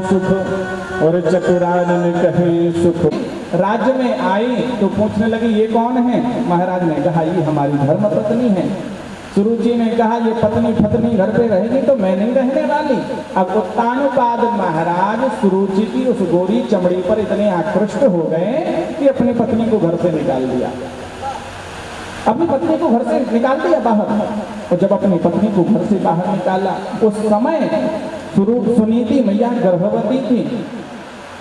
सुख और चतुरानन कहे सुख। राज्य में आई तो पूछने लगी ये कौन है? महाराज ने कहा ये हमारी धर्म पत्नी है। सुरुचि ने कहा ये पत्नी घर पे रहेगी तो मैं नहीं रहने वाली। अब उत्तानपाद महाराज सुरुचि की उस गोरी चमड़ी पर इतने आकृष्ट हो गए कि अपनी पत्नी को घर से निकाल दिया। अपनी पत्नी को घर से निकाल दिया बाहर। और जब अपनी पत्नी को घर से बाहर निकाला उस समय सुनीति मैया गर्भवती थी।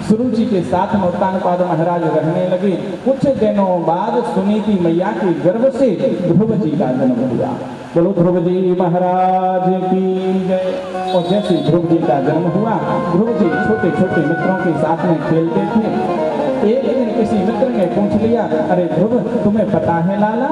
सुरुचि के साथ में उत्तानपाद महाराज रहने लगे। कुछ दिनों बाद सुनीति मैया के गर्भ से ध्रुव जी का जन्म हुआ। बोलो ध्रुव जी महाराज की जय। और जैसे ध्रुव जी का जन्म हुआ, ध्रुव जी छोटे छोटे मित्रों के साथ में खेलते थे। एक दिन किसी मित्र ने पूछ लिया, अरे ध्रुव तुम्हें पता है लाला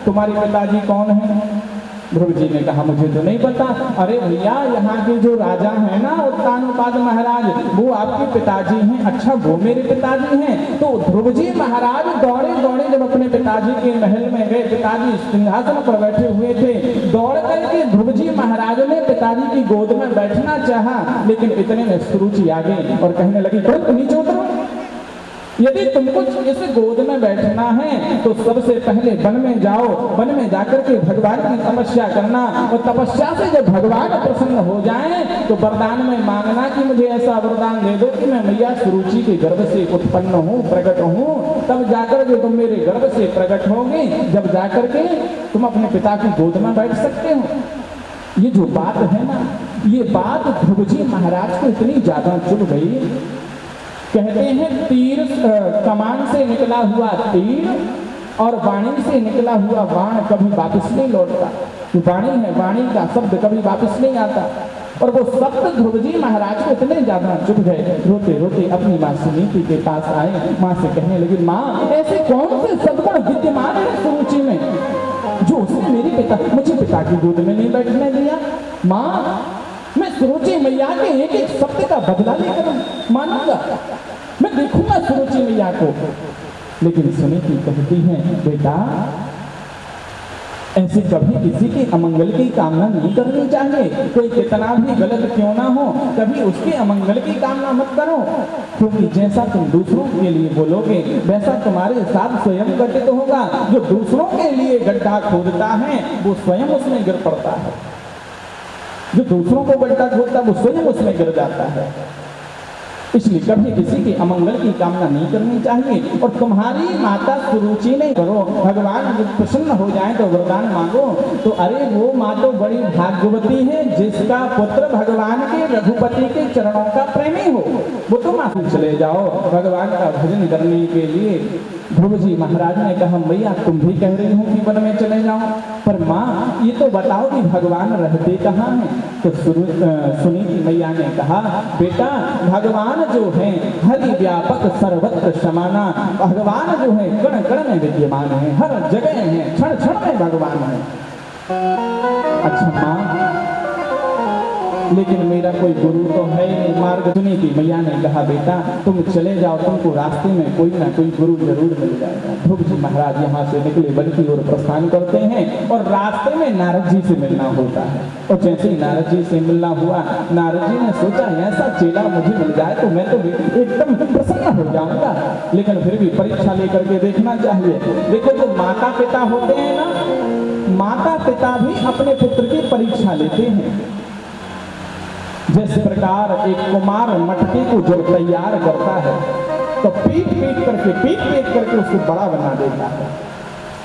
तुम्हारे पिताजी कौन है? ध्रुव जी ने कहा मुझे तो नहीं पता। अरे भैया यहाँ के जो राजा हैं ना उत्तानपाद महाराज वो आपके पिताजी हैं। अच्छा वो मेरे पिताजी हैं? तो ध्रुव जी महाराज दौड़े दौड़े जब अपने पिताजी के महल में गए, पिताजी सिंहासन पर बैठे हुए थे, दौड़ करके ध्रुव जी महाराज ने पिताजी की गोद में बैठना चाहा, लेकिन इतने में सुरुचि आ गई और कहने लगी नीचे उतरो। यदि तुमको इस गोद में बैठना है तो सबसे पहले वन में जाओ, वन में जाकर के भगवान की तपस्या करना, और तपस्या से जब भगवान प्रसन्न हो जाएं तो वरदान में मांगना कि मुझे ऐसा वरदान दे दो कि मैं मैया सुरुचि के गर्भ से उत्पन्न हूँ, प्रकट हूँ, तब जाकर के तुम मेरे गर्भ से प्रकट होगे, जब जाकर के तुम अपने पिता की गोद में बैठ सकते हो। ये जो बात है ना, ये बात ध्रुव जी महाराज को इतनी ज्यादा चुभ गई। कहते हैं तीर कमान से निकला हुआ तीर और वाणी से निकला हुआ बाण कभी वापस नहीं लौटता। वाणी है, वाणी का शब्द कभी वापस नहीं आता। और वो शब्द ध्रुव जी महाराज को इतने ज्यादा चुभ गए, रोते रोते अपनी माँ सुनीति के पास आए। माँ से कहने लगी, माँ ऐसे कौन से सद्गुण विद्यमान है सुरुचि में जो उसने मुझे पिता की गोद में नहीं बैठने दिया? माँ मैं सुरुचि मैया के एक एक शब्द का बदला लेकर मानूंगा, मैं देखूंगा सुरुचि मैया को। लेकिन सुनीति कहती है, बेटा ऐसे कभी किसी के अमंगल की कामना नहीं करनी चाहिए। कोई कितना भी गलत क्यों ना हो, कभी उसके अमंगल की कामना मत करो, क्योंकि जैसा तुम दूसरों के लिए बोलोगे वैसा तुम्हारे साथ स्वयं घटित होगा। जो दूसरों के लिए गड्ढा खोदता है वो स्वयं उसमें गिर पड़ता है, जो दूसरों को गड्ढा खोदता है वो स्वयं उसमें गिर जाता है। इसलिए कभी किसी के अमंगल की कामना नहीं करनी चाहिए। और तुम्हारी माता सुरुचि नहीं करो, भगवान प्रसन्न हो जाए तो वरदान मांगो, तो अरे वो माँ तो बड़ी भाग्यवती है जिसका पुत्र भगवान के रघुपति के चरणों का प्रेमी हो। वो तो माँ चले जाओ भगवान का भजन करने के लिए। ध्रुव जी महाराज ने कहा, मैया तुम भी कह रही हो कि वन में चले जाओ, पर माँ ये तो बताओ कि भगवान रहते कहाँ हैं? तो सुनीति मैया ने कहा, बेटा भगवान जो है हरि व्यापक सर्वत्र समाना, भगवान जो है कण कण में विद्यमान है, हर जगह है, क्षण क्षण में भगवान है। अच्छा माँ लेकिन मेरा कोई गुरु तो है नहीं, मार्ग। सुनीति मैया ने कहा, बेटा तुम चले जाओ, तुमको रास्ते में कोई ना कोई गुरु जरूर मिल जाएगा। ध्रुव जी महाराज यहाँ से निकले, वन की ओर प्रस्थान करते हैं और रास्ते में नारद जी से मिलना होता है। और जैसे ही नारद जी से मिलना हुआ, नारद जी ने सोचा ऐसा चेला मुझे मिल जाए तो मैं तो एकदम प्रसन्न हो जाऊंगा, लेकिन फिर भी परीक्षा लेकर के देखना चाहिए। देखो जो माता पिता होते हैं ना, माता पिता भी अपने पुत्र की परीक्षा लेते हैं। जिस प्रकार एक कुमार मटके को जब तैयार करता है तो पीट पीट करके उसको बड़ा बना देता है,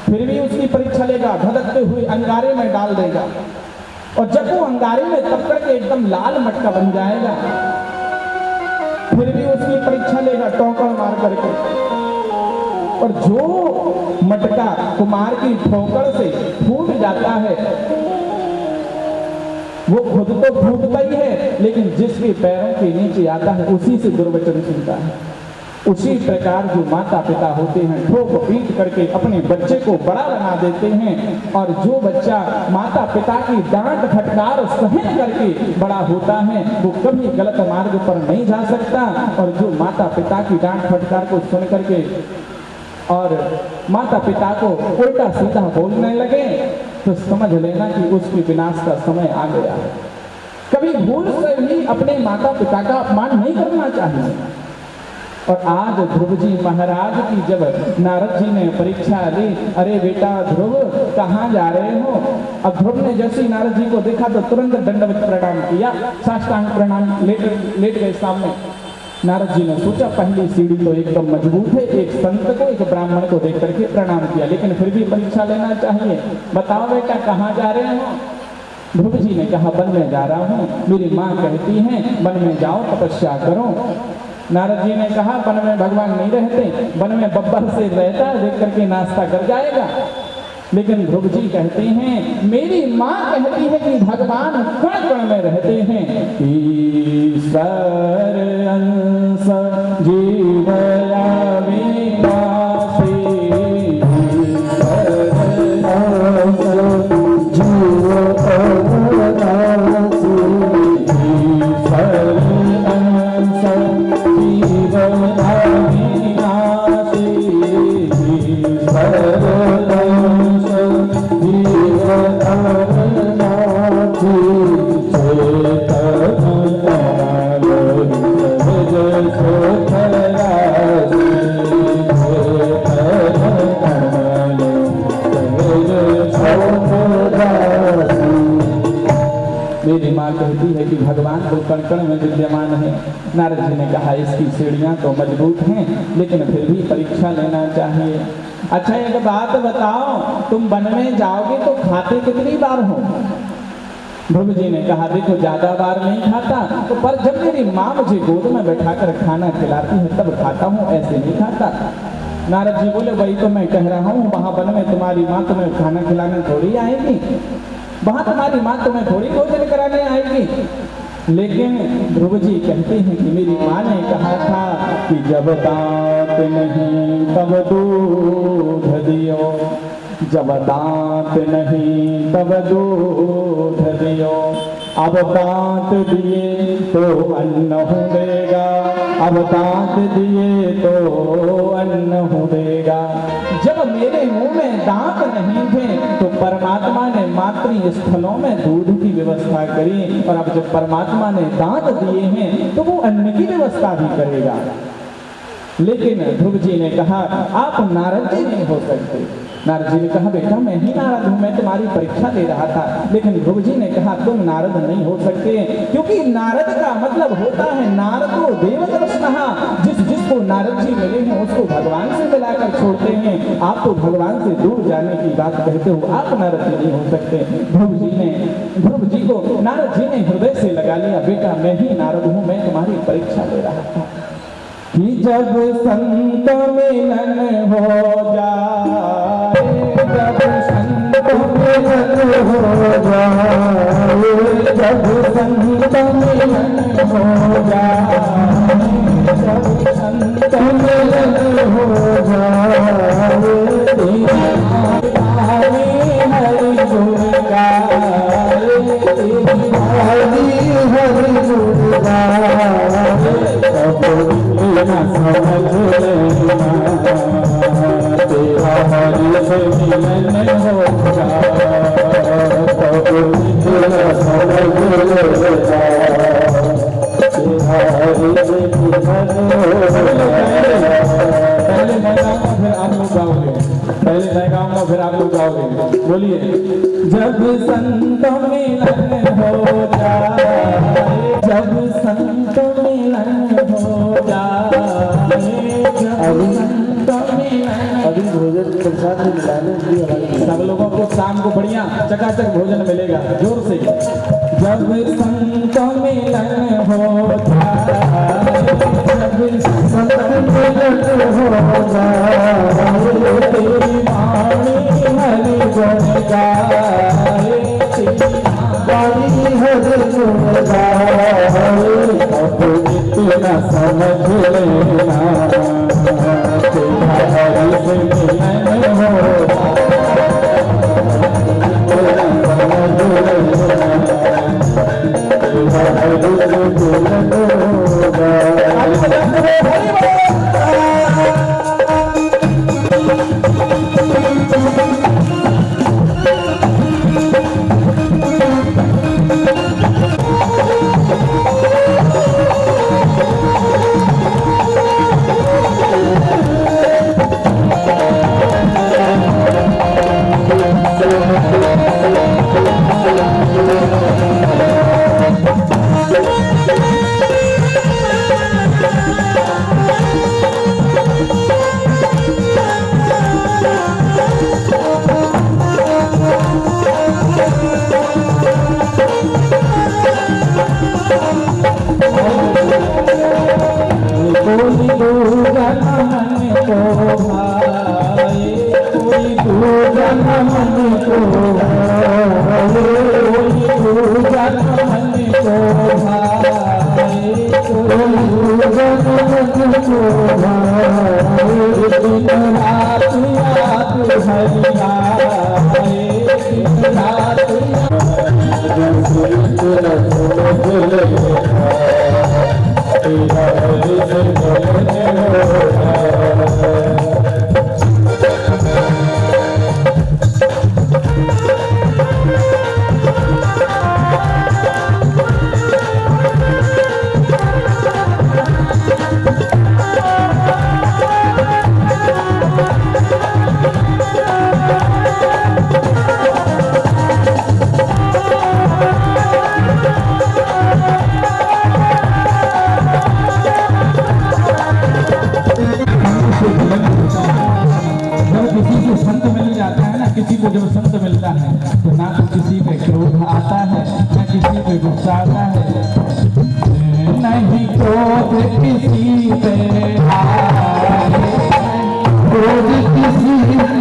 फिर भी उसकी परीक्षा लेगा, धधकते हुए अंगारे में डाल देगा, और जब वो अंगारे में तब करके एकदम लाल मटका बन जाएगा फिर भी उसकी परीक्षा लेगा टोकड़ मार करके। और जो मटका कुमार की ठोकर से फूट जाता है वो खुद तो फूटता ही है, लेकिन जिसके पैरों के नीचे आता है उसी से दुर्वचन सुनता है। उसी प्रकार जो माता पिता होते हैं ठोक पीट करके अपने बच्चे को बड़ा बना देते हैं, और जो बच्चा माता पिता की डांट फटकार सहन करके बड़ा होता है वो कभी गलत मार्ग पर नहीं जा सकता। और जो माता पिता की डांट फटकार को सुन करके और माता पिता को उल्टा सीधा बोलने लगे तो समझ लेना कि उसके विनाश का समय आ गया है। कभी भूल से भी अपने माता पिता का अपमान नहीं करना चाहिए। और आज ध्रुव जी महाराज की जब नारद जी ने परीक्षा ली, अरे बेटा ध्रुव कहाँ जा रहे हो? अब ध्रुव ने जैसे ही नारद जी को देखा तो तुरंत दंडवत प्रणाम किया, साष्टांग प्रणाम, लेट गए सामने। नारद जी ने सोचा पहली सीढ़ी तो एकदम मजबूत है, एक संत को एक ब्राह्मण को देख करके प्रणाम किया, लेकिन फिर भी परीक्षा लेना चाहिए। बताओ बेटा कहाँ जा रहे हो? ध्रुव जी ने कहा वन में जा रहा हूँ, मेरी माँ कहती है वन में जाओ तपस्या करो। नारद जी ने कहा वन में भगवान नहीं रहते, वन में बब्बर से रहता देख करके नाश्ता कर जाएगा। लेकिन ध्रुव जी कहते हैं मेरी माँ कहती है कि भगवान कण कण में रहते हैं। ईश्वर अंश जीव अविनाशी, ईश्वर अंश जीव अविनाशी, ईश्वर अंश जीव अविनाशी, ईश्वर मेरी माँ कहती है कि भगवान तो कण कण में विद्यमान है। नारद जी ने कहा इसकी सीढ़ियाँ तो मजबूत हैं, लेकिन फिर भी परीक्षा लेना चाहिए। अच्छा एक बात बताओ, तुम वन में जाओगे तो खाते कितनी बार हो? ध्रुव जी ने कहा देखो ज्यादा बार नहीं खाता, तो पर जब मेरी माँ मुझे गोद में बैठाकर खाना खिलाती है तब खाता हूँ, ऐसे नहीं खाता। नारद जी बोले वही तो मैं कह रहा हूँ, वहाँ वन में तुम्हारी माँ तुम्हें खाना खिलाने थोड़ी आएगी, वहाँ तुम्हारी माँ तुम्हें थोड़ी भोजन कराने आएगी। लेकिन ध्रुव जी कहते हैं कि मेरी माँ ने कहा था कि जब दांत नहीं तब दूध दियो, जब दांत नहीं तब दूध दियो, अब दांत दिए तो अन्न हो देगा, अब दांत दिए तो अन्न हो देगा। जब मेरे मुंह में दांत नहीं थे तो परमात्मा ने मातृ स्थलों में दूध की व्यवस्था करी, और अब जब परमात्मा ने दांत दिए हैं तो वो अन्न की व्यवस्था भी करेगा। लेकिन ध्रुव जी ने कहा आप नारद जी नहीं हो सकते। नारद जी ने कहा बेटा मैं ही नारद हूँ, मैं तुम्हारी परीक्षा दे रहा था। लेकिन ध्रुव जी ने कहा तुम नारद नहीं हो सकते, क्योंकि नारद का मतलब होता है नारदो देवदर्शनः, जिसको नारद जी मिले हैं उसको भगवान से मिलाकर छोड़ते हैं। आप तो भगवान से दूर जाने की बात कहते हो, आप नारद जी नहीं हो सकते। ध्रुव जी को नारद जी ने हृदय से लगा लिया, बेटा मैं ही नारद हूँ, मैं तुम्हारी परीक्षा ले रहा था। कि जब संत मिलन हो जाए, जब संत मिलन हो जाए, जब संत मिलन हो जाए, जब संत मिलन हो जाए, हरि गुण गाए, हरि गुण गाए, समझ लेना तेरा हरि से मिलन होगा, तब तेरा समझ लेना तेरा हरि से मिलन होगा। पहले मैं गाऊंगा फिर आप लोग गाओगे, पहले मैं गाऊंगा फिर आप लोग गाओगे। बोलिए जब संत मिलन हो जाए, जब संत मिलन हो जाए, अभी भोजन प्रसाद में मिलाने सब लोगों को शाम को बढ़िया चकाचक भोजन मिलेगा जोर से। जब संत मिलन हो जाए, जब संत मिलन हो जाए, तेरी वाणी हरि गुण गाए, वाणी हरि गुण गाए, अब इतना समझ लेना तेरा हरि से मिलन होगा, तेरा समझ लेना तेरा हरि से मिलन होगा। किसी को जब संत मिलता है तो ना तो किसी पे क्रोध आता है ना किसी पे गुस्सा आता है, नहीं क्रोध किसी पे क्रोध किसी पे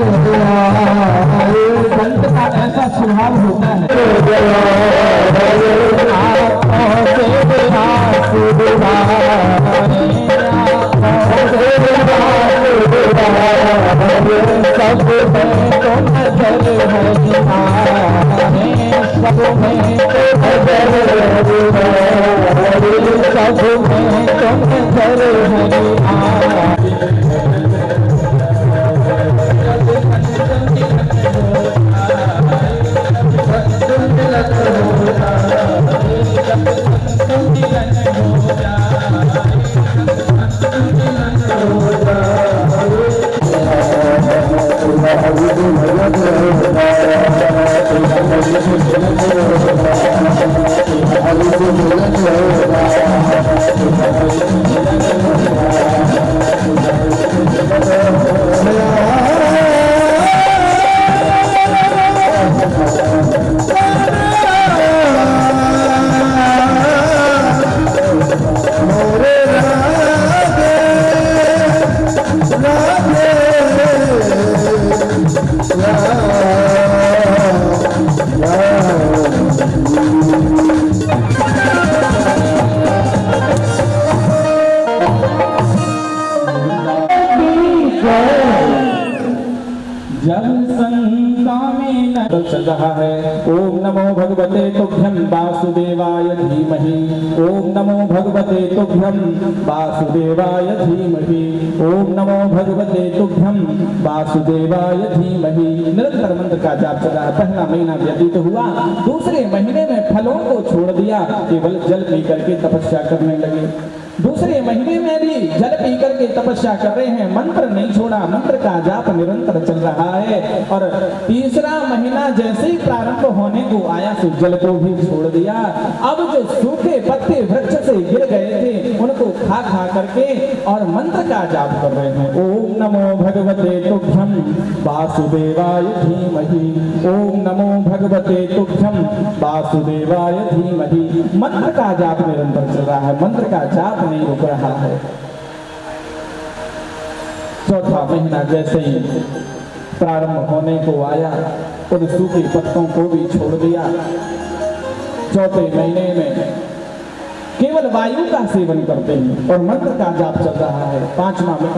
संत का ऐसा स्वभाव होता है। सब में तो नजर है सब में तो नजर चल रहा है। ओम नमो भगवते तुभ्यं वासुदेवाय धीमहि। ओम नमो भगवते तुभ्यं वासुदेवाय धीमहि। ओम नमो भगवते तुभ्यं वासुदेवाय धीमहि। निरंतर मंत्र का जाप चला। पहला महीना व्यतीत हुआ, दूसरे महीने में फलों को छोड़ दिया, केवल जल पी करके तपस्या करने लगे। दूसरे महीने में भी जल पी करके तपस्या कर रहे हैं, मंत्र नहीं छोड़ा, मंत्र का जाप निरंतर चल रहा है। और तीसरा महीना जैसे ही प्रारंभ होने को आया तो जल को भी छोड़ दिया। अब जो सूखे पत्ते वृक्ष से गिर गए थे उनको खा खा करके और मंत्र का जाप कर रहे हैं। ओम नमो भगवते तुभ्यं वासुदेवाय धीमहि। ओम नमो भगवते तुभ्यं वासुदेवाय धीमहि। मंत्र का जाप निरंतर चल रहा है, मंत्र का जाप नहीं रुक रहा है। चौथा महीना जैसे ही प्रारंभ होने को आया, उन सूखे पत्तों को भी छोड़ दिया। चौथे महीने में केवल वायु का सेवन करते हैं और मंत्र का जाप चल रहा है।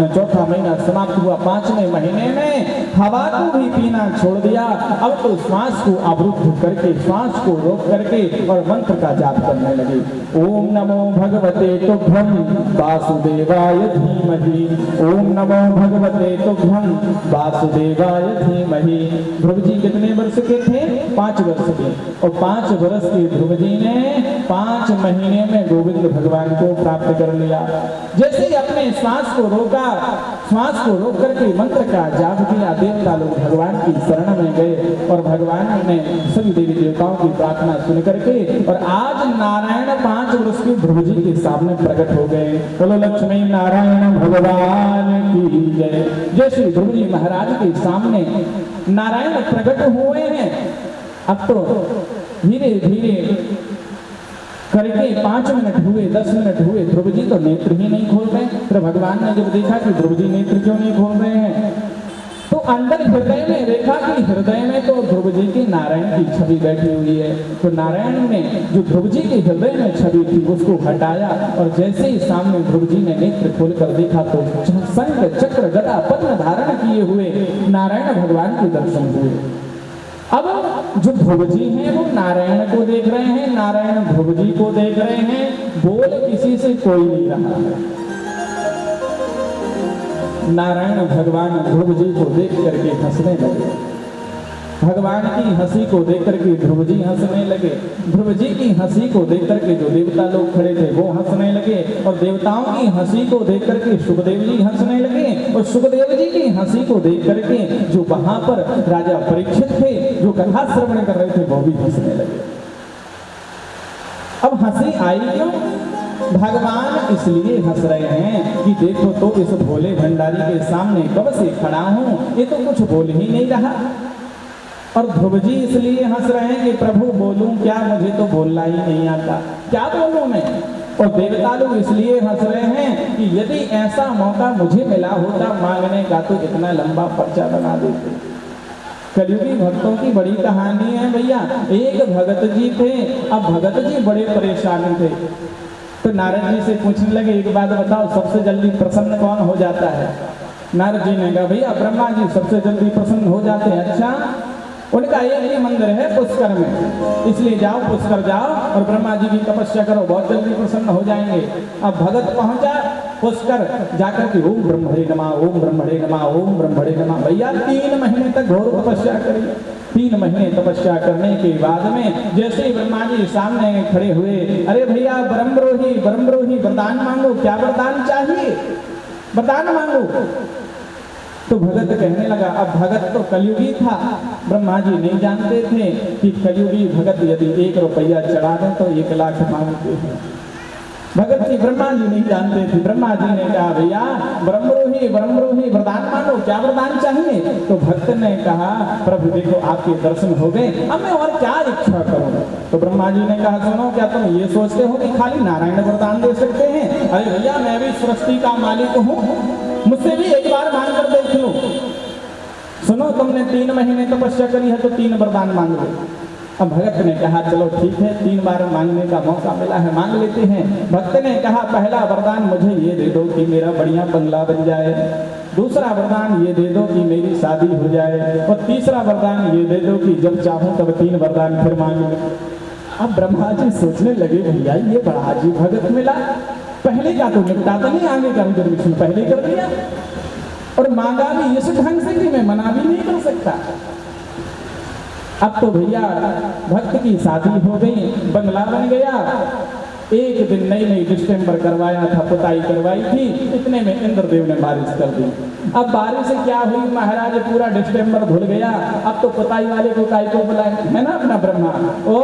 चौथा महीना समाप्त हुआ। पांचवें महीने में हवा को भी पीना छोड़ दिया। अब तो श्वास को अवरुद्ध करके, श्वास को रोक करके और मंत्र का जाप करने लगे। ओम नमो भगवते तुभ्यं वासुदेवाय धीमहि। ओम नमो भगवते तुभ्यं वासुदेवाय धीमहि। ध्रुव जी कितने वर्ष के थे? 5 वर्ष के। और 5 वर्ष के ध्रुव जी ने 5 महीने में गोविंद भगवान को प्राप्त कर लिया। जैसे ही अपने श्वास को रोका, श्वास को रोक करके मंत्र का जाप किया, देवता लोग भगवान की शरण में गए और भगवान ने सभी देवी देवताओं की प्रार्थना सुन करके और आज नारायण 5 वर्ष के ध्रुव जी के सामने प्रकट हो गए। बोलो लक्ष्मी नारायण भगवान की जय। जैसे ध्रुव जी महाराज के सामने नारायण प्रकट हुए हैं, अब तो धीरे धीरे करके 5 मिनट हुए, 10 मिनट हुए, ध्रुव जी तो नेत्र ही नहीं खोल रहे। फिर भगवान ने जब देखा कि ध्रुव जी नेत्र क्यों नहीं खोल रहे हैं, तो अंदर हृदय में देखा कि हृदय में तो ध्रुव जी की नारायण की छवि बैठी हुई है। तो नारायण ने जो ध्रुव जी के हृदय में छवि थी उसको हटाया और जैसे ही सामने ध्रुव जी ने नेत्र खोलकर देखा तो शंख चक्र गदा पद्म धारण किए हुए नारायण भगवान के दर्शन हुए। अब जो ध्रुव जी हैं वो नारायण को देख रहे हैं, नारायण ध्रुव जी को देख रहे हैं, बोल किसी से कोई नहीं रहा है। नारायण भगवान ध्रुव जी को देख करके हंसने लगे। भगवान की हंसी को देख करके ध्रुव जी हंसने लगे। ध्रुव जी की हंसी को देख करके जो देवता लोग खड़े थे वो हंसने लगे और देवताओं की हंसी को देख करके सुखदेव जी हंसने लगे और सुखदेव जी की हंसी को देख करके जो वहां पर राजा परीक्षित थे जो कथा श्रवण कर रहे थे वो भी हंसने लगे। अब हंसी आई क्यों? भगवान इसलिए हंस रहे हैं कि देखो तो इस भोले भंडारी के सामने कब से खड़ा हूं, ये तो कुछ बोल ही नहीं रहा। और ध्रुव जी इसलिए हंस रहे हैं कि प्रभु बोलूं क्या, मुझे तो बोलना ही नहीं आता, क्या बोलूं मैं। और देवता लोग इसलिए हंस रहे हैं कि यदि ऐसा मौका मुझे मिला होता मांगने का तो इतना लंबा पर्चा बना देते। कलयुगी भक्तों की बड़ी कहानी है भैया। एक भगत जी थे, अब भगत जी बड़े परेशान थे तो नारद जी से पूछने लगे एक बात बताओ, सबसे जल्दी प्रसन्न कौन हो जाता है? नारद जी ने कहा भैया ब्रह्मा जी सबसे जल्दी प्रसन्न हो जाते हैं। अच्छा, उनका एक ही मंदिर है पुष्कर में, इसलिए जाओ पुष्कर जाओ और ब्रह्मा जी की तपस्या करो, बहुत जल्दी प्रसन्न हो जाएंगे। अब भगत पहुंचा पुष्कर, जाकर के ओम ब्रह्मणे नमः, ओम ब्रह्मणे नमः, ओम ब्रह्मणे नमः। भैया 3 महीने तक घोर तपस्या करी। 3 महीने तपस्या करने के बाद में जैसे ही ब्रह्मा जी सामने खड़े हुए, अरे भैया ब्रह्मद्रोही वरदान मांगो, क्या वरदान चाहिए, वरदान मांगो। तो भगत कहने लगा, अब भगत तो कलयुगी था, ब्रह्मा जी नहीं जानते थे कि कलयुगी भगत यदि 1 रुपया चढ़ा दें तो 1 लाख मांगते हैं। भगत जी ब्रह्मा जी नहीं जानते थे। ब्रह्मा जी ने कहा भैया ब्रह्मद्रोही वरदान मांगो, क्या वरदान चाहिए? तो भक्त ने कहा प्रभु देखो आपके दर्शन हो गए, अब मैं और क्या इच्छा करूं? तो ब्रह्मा जी ने कहा सुनो, क्या तुम ये सोचते हो कि खाली नारायण वरदान दे सकते हैं? अरे भैया मैं भी सृष्टि का मालिक हूँ, मुझसे भी एक बार मांग कर देख लो। सुनो तुमने 3 महीने तपस्या करी है तो 3 वरदान मांग लो। अब भगत ने कहा चलो ठीक है, 3 बार मांगने का मौका मिला है, मांग लेते हैं। भक्त ने कहा पहला वरदान मुझे ये दे दो कि मेरा बढ़िया बंगला बन जाए, दूसरा वरदान ये दे दो कि मेरी शादी हो जाए, और तीसरा वरदान ये दे दो कि जब चाहूं तब 3 वरदान फिर मांग लो। अब ब्रह्मा जी सोचने लगे भैया ये बड़ा अजीब भगत मिला, पहले का तो निपटाता नहीं, आगे का रिजर्वेशन पहले कर दिया और मांगा भी इस ढंग से कि मैं मना भी नहीं कर सकता। अब तो भैया भक्त की शादी हो गई, बंगला बन गया। एक दिन नई डिस्टेम्बर करवाया था, पुताई करवाई थी, इतने में इंद्रदेव ने बारिश कर दी। अब बारिश से क्या हुई महाराज, पूरा डिस्टेम्बर धुल गया। अब तो पुताई वाले को काय को बुलाए, है ना अपना ब्रह्मा, ओ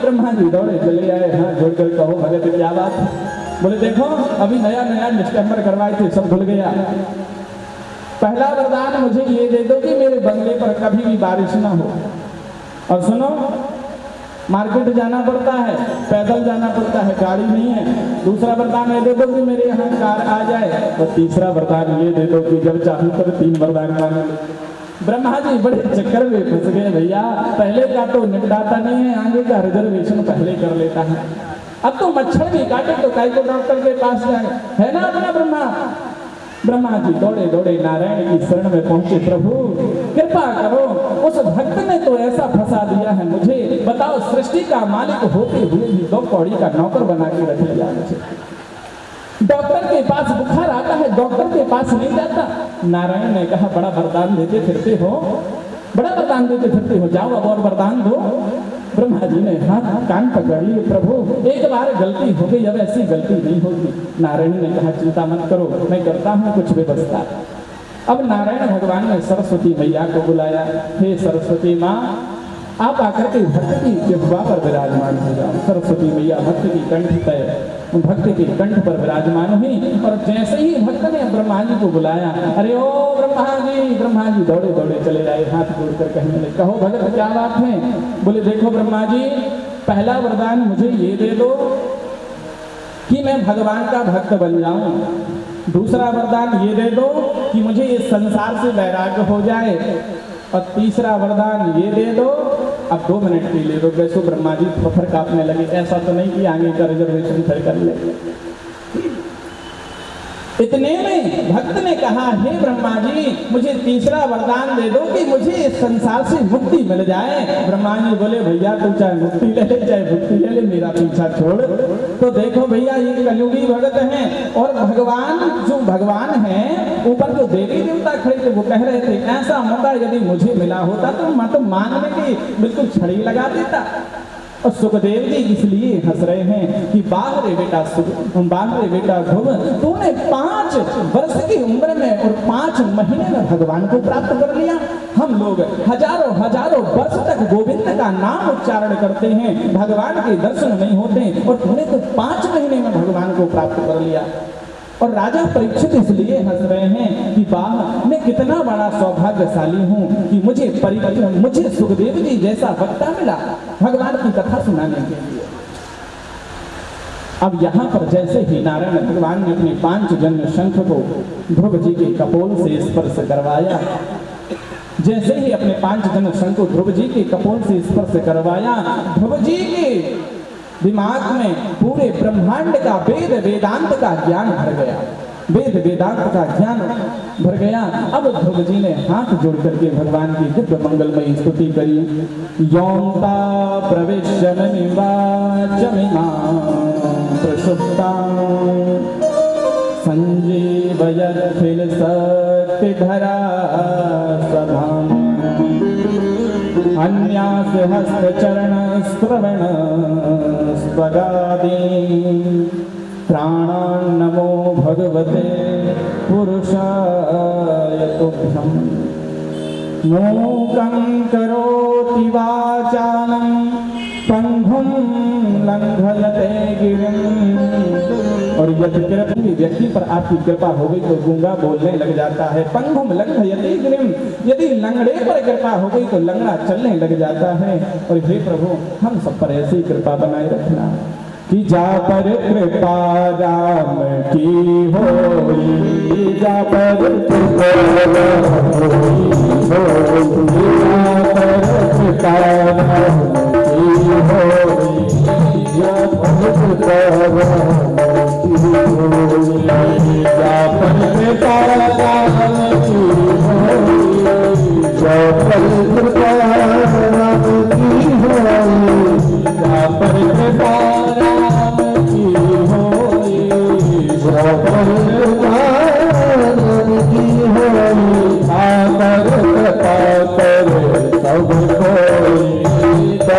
ब्रह्मा जी दौड़े चले आए, हाँ जोड़ कर कहो भगत क्या बात। बोले देखो अभी नया डिस्टेम्बर करवाए थे, सब धुल गया। पहला वरदान मुझे ये दे दो कि मेरे बंगले पर कभी भी बारिश ना हो, और सुनो मार्केट जाना पड़ता है, पैदल जाना पड़ता है, गाड़ी नहीं है। दूसरा वरदान ये दे दो कि मेरे यहाँ कार आ जाए, और तीसरा वरदान ये दे दो कि जब चाहूं तब 3 वरदान मांग। ब्रह्मा जी बड़े चक्कर में फंस गए भैया, पहले का तो निपटाता नहीं है, आगे का रिजर्वेशन पहले कर लेता है। अब तो मच्छर भी काटे तो काय को डॉक्टर के पास जाए, है ना अपना ब्रह्मा। ब्रह्मा जी दौड़े दौड़े नारायण की शरण में पहुंचे, प्रभु कृपा करो, उस भक्त ने तो ऐसा फंसा दिया है मुझे, बताओ सृष्टि का मालिक होते हुए भी 2 कौड़ी का नौकर बना के रख लिया मुझे। डॉक्टर के पास बुखार आता है, डॉक्टर के पास नहीं जाता। नारायण ने कहा बड़ा वरदान देते फिरते हो, बड़ा वरदान देते फिरते हो, जाओ अब और वरदान दो। ब्रह्मा जी ने हाथ कान पकड़ लिए, प्रभु एक बार गलती हो गई, अब ऐसी गलती नहीं होगी। नारायण ने कहा चिंता मत करो, मैं करता हूँ कुछ व्यवस्था। अब नारायण भगवान ने सरस्वती मैया को बुलाया, हे सरस्वती माँ आप आकर के भक्त की जिह्वा पर विराजमान हो जाओ। सरस्वती मैया भक्त की कंठ पर, भक्त के कंठ पर विराजमान हुई, और जैसे ही भक्त ने ब्रह्मा जी को बुलाया, अरे ओ ब्रह्मा जी दौड़े दौड़े चले आए, हाथ जोड़कर कहने लगे कहो भगत क्या बात है। बोले देखो ब्रह्मा जी, पहला वरदान मुझे ये दे दो कि मैं भगवान का भक्त बन जाऊं, दूसरा वरदान ये दे दो कि मुझे इस संसार से वैराग्य हो जाए, और तीसरा वरदान ये दे दो, अब 2 मिनट के लिए रुक गए। सो ब्रह्मा जी पत्थर कांपने लगे। ऐसा तो नहीं कि आगे का रिजर्वेशन फिर कर ले। इतने में भक्त ने कहा, हे ब्रह्मा जी मुझे तीसरा वरदान दे दो कि मुझे इस संसार से मुक्ति मिल जाए। ब्रह्मा जी बोले, भैया तू चाहे मुक्ति ले ले चाहे मुक्ति ले ले, मेरा पीछा छोड़। तो देखो भैया, ये कलयुगी भगत हैं, और भगवान जो भगवान हैं, ऊपर जो देवी देवता खड़े थे वो कह रहे थे, ऐसा मौका यदि मुझे मिला होता तो मैं तो मांगने की बिल्कुल छड़ी लगा देता। और सुखदेव जी इसलिए हंस रहे हैं कि बाहर बेटा ध्रुव, तूने 5 वर्ष की उम्र में और 5 महीने में भगवान को प्राप्त कर लिया। हम लोग हजारों वर्ष तक गोविंद का नाम उच्चारण करते हैं, भगवान के दर्शन नहीं होते, और तूने तो 5 महीने में भगवान को प्राप्त कर लिया। और राजा परीक्षित इसलिए हंस रहे हैं कि वाह, मैं कितना बड़ा सौभाग्यशाली हूँ कि मुझे सुखदेव जी जैसा वक्ता मिला भगवान की कथा सुनाने के लिए। अब यहाँ पर जैसे ही नारायण भगवान ने अपने 5 जन्म शंख को ध्रुव जी के कपोल से स्पर्श करवाया, जैसे ही अपने 5 जन्म शंख को ध्रुव जी के कपोल से स्पर्श करवाया, ध्रुव जी के दिमाग में पूरे ब्रह्मांड का वेदांत का ज्ञान भर गया, वेदांत का ज्ञान भर गया। अब ध्रुव जी ने हाथ जोड़ करके भगवान की दिव्य मंगलमयी स्तुति करी। यौंता प्रविश्य प्रसुप्तां संजीवयत्खिल शक्तिधरा सभाम् अन्यास हस्तचरण श्रवण स्वगादि प्राणान् नमो भगवते पुरुषाय तुभ्यम्। मूकं करोति वाचालं पंगुं लंघयते गिरिं। और यदि व्यक्ति पर आपकी कृपा हो गई तो गूंगा बोलने लग जाता है। पंगुम लंघयते गिरिं, यदि लंगड़े पर कृपा हो गई तो लंगड़ा चलने लग जाता है। और हे प्रभु, हम सब पर ऐसी कृपा बनाए रखना कि जा पर कृपा राम की होई, जा पर कृपा राम की होई, जा पर कृपा राम की होई, जा पर कृपा राम की होई, जा पर कृपा राम की होई, जा पर कृपा राम की होई, जा पर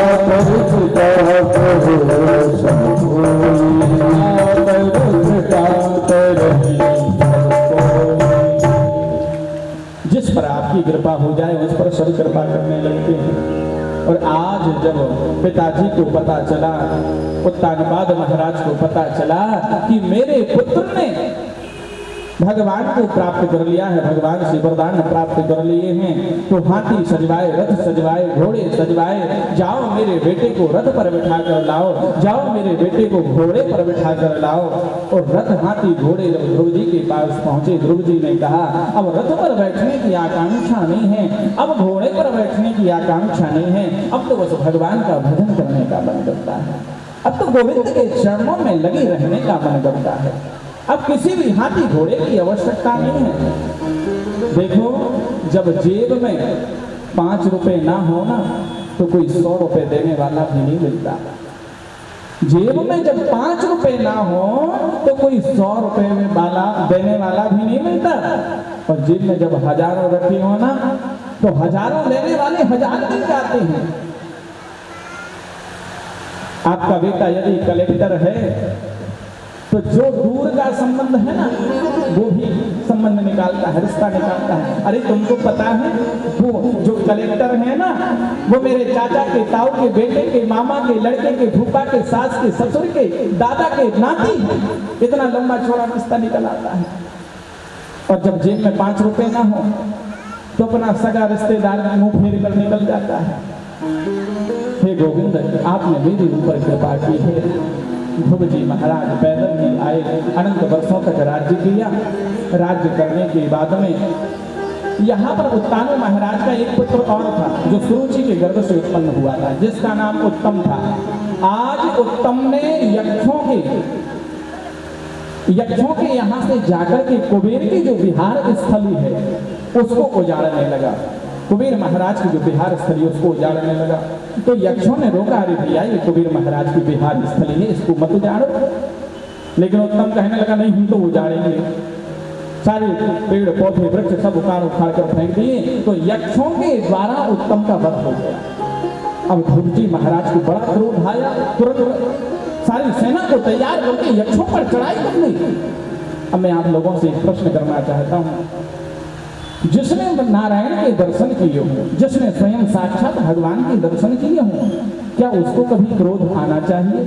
कृपा जिस पर आपकी कृपा हो जाए उस पर सब कृपा करने लगते हैं। और आज जब पिताजी को पता चला, उत्तानपाद महाराज को पता चला कि मेरे पुत्र ने भगवान को प्राप्त कर लिया है, भगवान से वरदान प्राप्त कर लिए हैं, तो हाथी सजवाए, रथ सजवाए, घोड़े सजवाए, जाओ मेरे बेटे को रथ पर बिठा कर लाओ, जाओ मेरे बेटे को घोड़े पर बिठा कर लाओ। और रथ, हाथी, घोड़े जब ध्रुव जी के पास पहुंचे, ध्रुव जी ने कहा, अब रथ पर बैठने की आकांक्षा नहीं है, अब घोड़े पर बैठने की आकांक्षा नहीं है, अब तो बस भगवान का भजन करने का मन करता है, अब तो गोविंद के चरणों में लगे रहने का मन करता है, अब किसी भी हाथी घोड़े की आवश्यकता नहीं है। देखो, जब जेब में 5 रुपए ना हो ना तो कोई 100 रुपए देने वाला भी नहीं मिलता। जेब में जब 5 रुपए ना हो तो कोई 100 रुपए में देने वाला भी नहीं मिलता। और जेब में जब हजारों रखी हो ना तो हजारों लेने वाले 1000 मिल जाते हैं। आपका बेटा यदि कलेक्टर है तो जो दूर का संबंध है ना वो भी संबंध निकालता है, रिश्ता निकालता है। अरे तुमको पता है वो जो कलेक्टर है ना वो मेरे चाचा के, ताऊ के बेटे के, मामा के लड़के के, फूफा के, सास के, ससुर के, दादा के नाती है। इतना लंबा चौड़ा रिश्ता निकल आता है। और जब जेब में 5 रुपए ना हो तो अपना सगा रिश्तेदार मुंह फेर कर निकल जाता है। हे गोविंद, आपने मेरे ऊपर कृपा की है, ध्रुव जी महाराज पैदल ही आए, अनंत वर्षों तक राज्य किया। राज्य करने के बाद में यहाँ पर उत्तानु महाराज का एक पुत्र और था जो सुरुचि के गर्भ से उत्पन्न हुआ था, जिसका नाम उत्तम था। आज उत्तम ने यक्षों के यहाँ से जाकर के कुबेर की जो विहार स्थली है उसको उजाड़ने लगा। कुबेर महाराज की जो विहार स्थली उसको उजाड़ने लगा। तो यक्षों ने रोका, अरे भैया ये कुबेर महाराज की विहार स्थली है, इसको मत उजाड़ो। लेकिन उत्तम कहने लगा नहीं, हम तो उजाड़ेंगे। सारे पेड़ पौधे वृक्ष सब उखाड़ कर फेंक दिए। तो यक्षों के द्वारा उत्तम का वध हो गया। अब ध्रुव जी महाराज को बड़ा क्रोध आया, तुरंत सारी सेना को तैयार करके यक्षों पर चढ़ाई कर ली। अब मैं आप लोगों से एक प्रश्न करना चाहता हूं, जिसने नारायण के दर्शन किए हों, जिसने स्वयं साक्षात भगवान के दर्शन किए हों, क्या उसको कभी क्रोध आना चाहिए?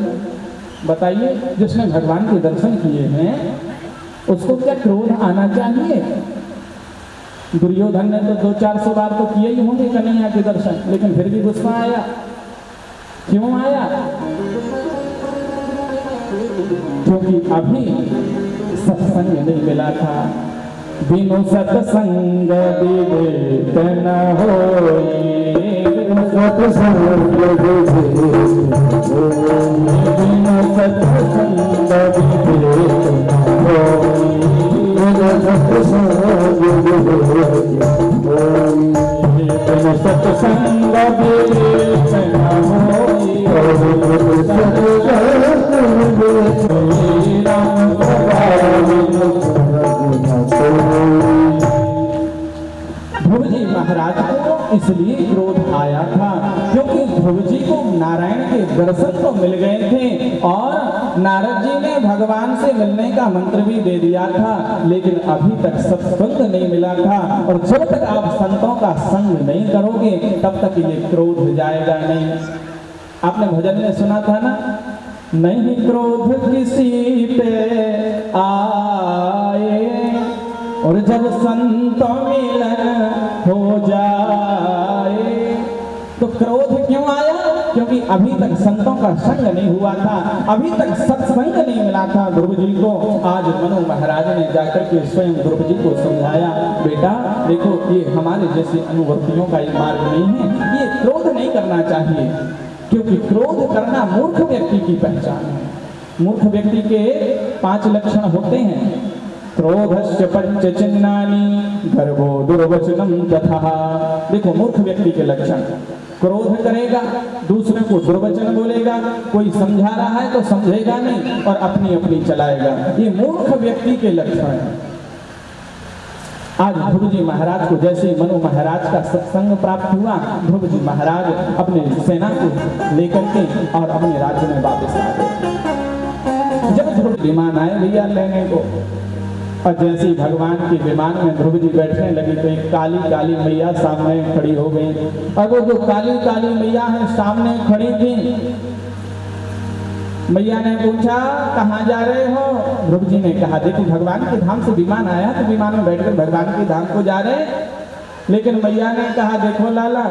बताइए, जिसने भगवान के दर्शन किए हैं उसको क्या क्रोध आना चाहिए? दुर्योधन ने तो 200-400 बार तो किए ही होंगे कन्हैया के दर्शन, लेकिन फिर भी गुस्सा आया। क्यों आया? क्योंकि अभी सत्संग नहीं मिला था। बिनु सत्संग विवेक न होई, बिनु सत्संग विवेक न होई, बिनु सत्संग विवेक न होई, बिनु सत्संग विवेक न होई, बिनु सत्संग विवेक न होई, बिनु सत्संग ध्रुव जी महाराज को इसलिए क्रोध आया था क्योंकि ध्रुव जी को नारायण के दर्शन तो मिल गए थे और नारद जी ने भगवान से मिलने का मंत्र भी दे दिया था, लेकिन अभी तक सत्संग नहीं मिला था। और जब तक आप संतों का संग नहीं करोगे तब तक ये क्रोध जाएगा नहीं। आपने भजन में सुना था ना, नहीं क्रोध किसी पे आए और जब संत मिलन हो जाए। तो क्रोध क्यों आया? क्योंकि अभी तक संतों का संग नहीं हुआ था, अभी तक सत्संग नहीं मिला था ध्रुव जी को। आज मनु महाराज ने जाकर के स्वयं ध्रुव जी को समझाया, बेटा देखो ये हमारे जैसे अनुवर्तियों का ये मार्ग नहीं है, ये क्रोध नहीं करना चाहिए, क्योंकि क्रोध करना मूर्ख व्यक्ति की पहचान है। मूर्ख व्यक्ति के 5 लक्षण होते हैं। क्रोधस्य पंच चिन्हानि गर्भो दुर्वचनम तथा। देखो मूर्ख व्यक्ति के लक्षण, क्रोध करेगा, दूसरे को दुर्वचन बोलेगा, कोई समझा रहा है तो समझेगा नहीं और अपनी अपनी चलाएगा। ये मूर्ख व्यक्ति के लक्षण है। आज ध्रुव जी महाराज को जैसे मनु महाराज का सत्संग प्राप्त हुआ, ध्रुव जी महाराज अपने सेना को लेकर के और अपने राज्य में वापस आ गए। जब ध्रुव विमान आए भैया लेने को, और जैसे भगवान के विमान में ध्रुव जी बैठने लगे तो एक काली काली मैया सामने खड़ी हो गई। और वो जो काली काली मैया है सामने खड़ी थी, मैया ने पूछा कहाँ जा रहे हो? ध्रुव जी ने कहा देखो भगवान के धाम से विमान आया तो विमान में बैठकर भगवान के धाम को जा रहे। लेकिन मैया ने कहा देखो लाला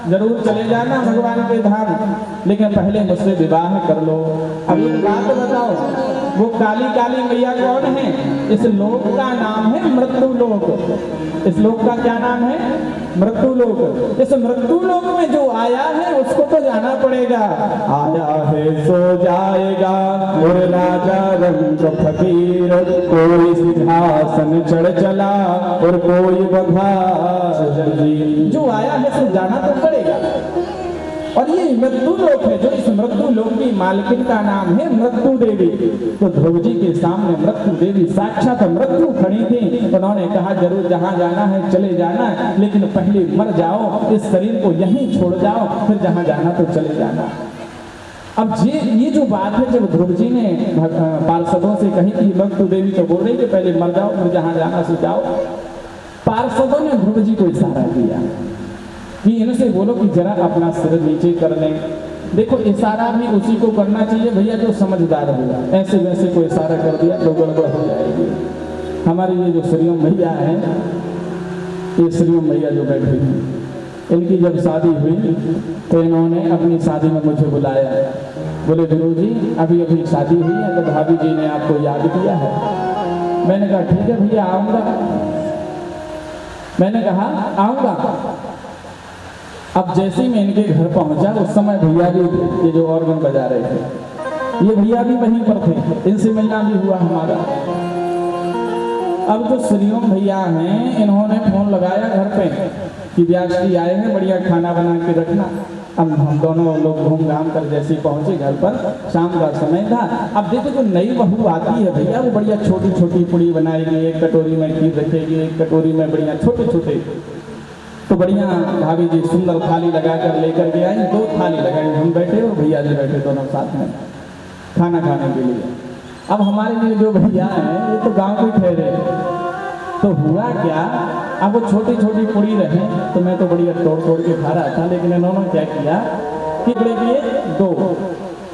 जरूर चले जाना भगवान के धाम, लेकिन पहले मुझसे विवाह कर लो। अब एक बात बताओ, वो काली काली मैया कौन है? इस लोक का नाम है मृत्यु लोक। इस लोक का क्या नाम है? मृत्यु लोक। इस मृत्यु लोक में जो आया है उसको तो जाना पड़ेगा। आया है सो जाएगा और राजा रंग फकीर, कोई सिंहासन चढ़ चला और कोई बधा जंजीर। जो आया है सो जाना तो पड़ेगा। और ये मृत्यु लोक है, जो इस मृत्यु लोक की मालकिन का नाम है मृत्यु देवी। तो ध्रुव जी के सामने मृत्यु देवी साक्षात मृत्यु खड़ी थी। उन्होंने कहा जरूर जहां जाना है चले जाना, लेकिन पहले मर जाओ, इस शरीर को यहीं छोड़ जाओ, फिर जहां जाना तो चले जाना। अब ये जो बात है जब ध्रुव जी ने पार्षदों से कही कि मृत्यु देवी तो बोल रही कि पहले मर जाओ फिर जहां जाना से जाओ, पार्षदों ने ध्रुव जी को इशारा किया कि इनसे बोलो कि जरा अपना सिर नीचे कर लें। देखो इशारा भी उसी को करना चाहिए भैया जो समझदार होगा, ऐसे वैसे को इशारा कर दिया तो गड़बड़ हो जाएगी। हमारी ये जो श्रीओम भैया है, ये श्रीओम भैया जो बैठे थी, इनकी जब शादी हुई तो इन्होंने अपनी शादी में मुझे बुलाया। बोले गुरुजी अभी अभी शादी हुई है तो भाभी जी ने आपको याद किया है। मैंने कहा ठीक है भैया आऊँगा। मैंने कहा आऊँगा। अब जैसे ही मैं इनके घर पहुंचा उस समय भैया भी ये जो ऑर्गन बजा रहे थे ये भैया भी वहीं पर थे, इनसे मिलना भी हुआ हमारा। अब जो श्रीओम भैया हैं इन्होंने फोन लगाया घर पे कि व्यास जी आए हैं, बढ़िया खाना बना के रखना। अब हम दोनों लोग घूम घाम कर जैसे पहुंचे घर पर, शाम का समय था। अब देखो जो नई बहू आती है भैया वो बढ़िया छोटी छोटी पूड़ी बनाएगी, एक कटोरी में खीर रखेगी, एक कटोरी में बढ़िया छोटे छोटे, तो बढ़िया भाभी जी सुंदर थाली लगा कर लेकर के आई। 2 थाली लगाई, हम बैठे और भैया जी बैठे दोनों साथ में खाना खाने के लिए। अब हमारे लिए जो भैया हैं ये तो गांव के ठहरे, तो हुआ क्या, अब वो छोटी छोटी पूड़ी रहे तो मैं तो बढ़िया तोड़ तोड़ के खा रहा था, लेकिन इन्होंने क्या किया कि टुकड़े किए 2,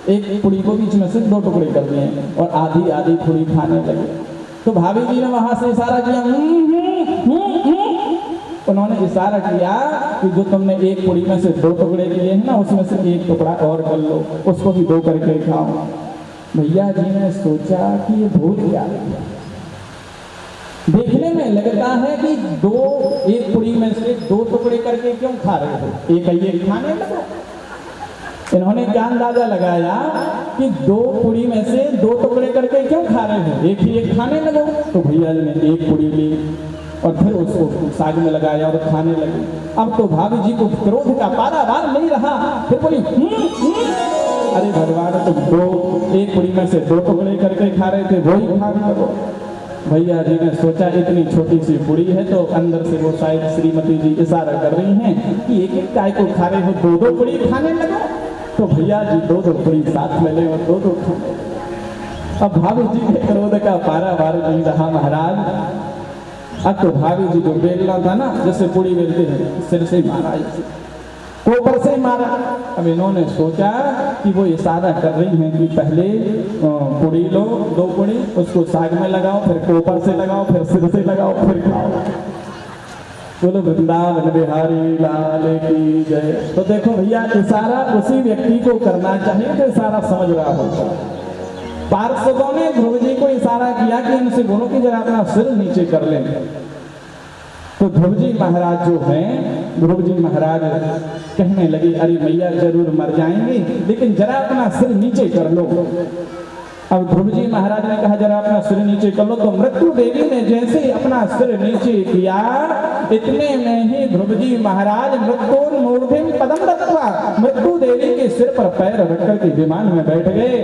एक पूड़ी को बीच में से 2 टुकड़े कर दिए और आधी आधी पूड़ी खाने लगे। तो भाभी जी ने वहां से इशारा किया, उन्होंने इशारा किया कि जो तुमने एक पूड़ी में से 2 टुकड़े किए हैं ना उसमें से 1 टुकड़ा और कर लो, उसको भी 2 करके खाओ। भैया जी ने सोचा कि ये भूल गया, देखने में लगता है कि 1 पूड़ी में से 2 टुकड़े करके क्यों खा रहे हो, एक खाने लगा। इन्होंने क्या अंदाजा लगाया कि 2 पूड़ी में से 2 टुकड़े करके क्यों खा रहे हो, एक खाने लगो। तो भैया जी ने 1 पूड़ी ली और फिर उसको साग में लगाया और खाने लगे। अब तो भाभी जी को क्रोध का पारावार नहीं रहा, फिर बोली अरे भगवान तुम 1 पूड़ी में से 2 टुकड़े करके खा रहे थे, वही खाने लगो। भैया जी ने सोचा इतनी छोटी सी पूड़ी है तो अंदर से वो शायद श्रीमती जी इशारा कर रही हैं कि एक काय को खा रहे हो, 2 पूड़ी खाने लगो। तो भैया जी 2 पूड़ी साथ में ले और 2 खाने। अब भाभी जी के क्रोध का पारावार नहीं रहा महाराज। अब तो भाभी जी जो बेलना था ना, जैसे पूड़ी बेलते हैं, सिर से मारा, कोपर से मारा। अब इन्होंने सोचा कि वो इशारा कर रही हैं कि पहले पूड़ी लो, 2 पूड़ी, उसको साग में लगाओ, फिर कोपर से लगाओ, फिर सिर से लगाओ, फिर खाओ। बोलो वृंदावन बिहारी लाल की जय। तो देखो भैया इशारा उसी व्यक्ति को करना चाहिए जो इशारा समझ रहा होगा। पार्षदों ने ध्रुव जी को इशारा किया कि इनसे बोलो कि जरा अपना सिर नीचे कर लें। तो ध्रुव जी महाराज जो हैं, ध्रुव जी महाराज कहने लगे अरे मैया जरूर मर जाएंगे, लेकिन जरा अपना सिर नीचे कर लो। अब ध्रुव जी महाराज ने कहा जरा अपना सिर नीचे कर लो। तो मृत्यु देवी ने जैसे अपना सिर नीचे किया, इतने में ही ध्रुव जी महाराज मृत्योन्मूर्धिम पदम रखा, मृत्यु देवी के सिर पर पैर रख करके विमान में बैठ गए।